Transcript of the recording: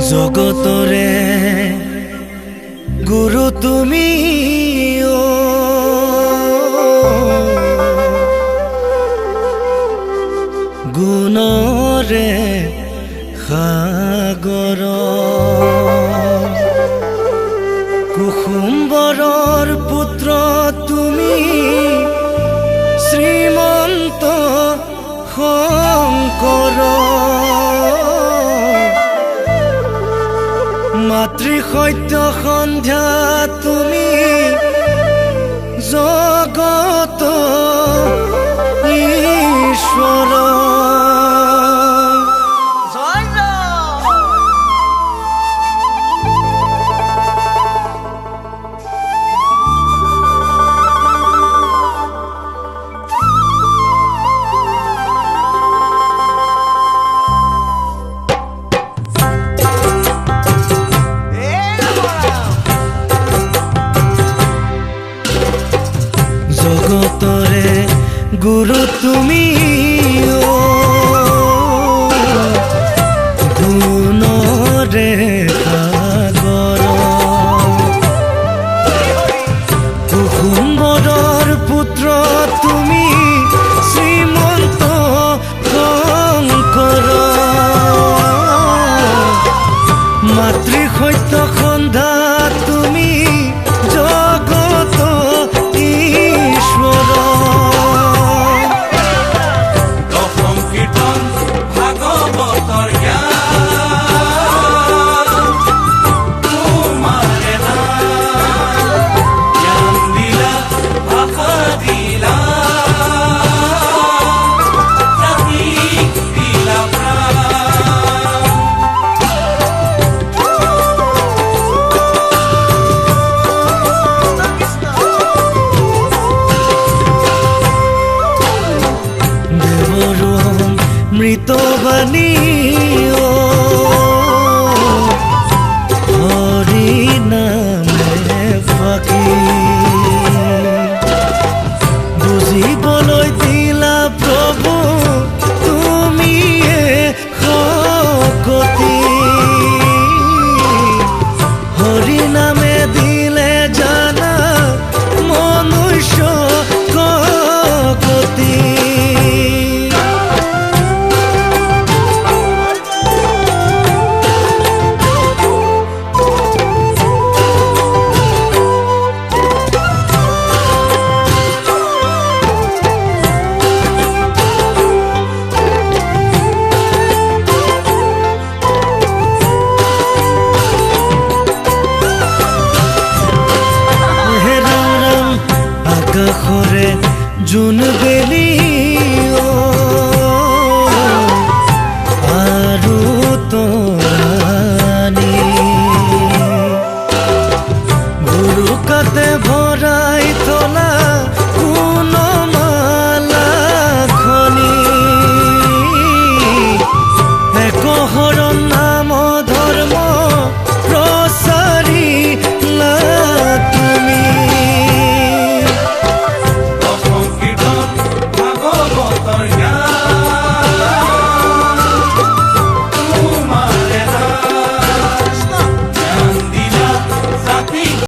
জগতৰে গুৰু তুমি গুণৰে সাগৰ কুসুম্বৰৰ পুত্ৰ তুমি শ্ৰীমন্ত শংকৰ মাতৃ সত্য সন্ধ্যা তুমি জগত ঈশ্বৰ জগতৰে গুৰু তুমি গুণৰে সাগৰ কুসুম্বৰৰ পুত্ৰ তুমি শ্ৰীমন্ত শংকৰ মাতৃ সত্য সন্ধ্যা তুমি জগত ঈশ্বৰ দশম কীৰ্তন ভাগৱতৰ তোমাৰে জ্ঞান দিলা ভাষা দিলা জাতিক দিলা মৃতবাণী হৰি নামে ফাকি বুজিবলৈ দিলা প্ৰভু তুমিয়ে শকতি হৰি নামে দিলে জানা মনুষ্য গতি আকাশৰে জোন বেলি আৰু তৰাণী বুৰুকাতে ভৰাই থলা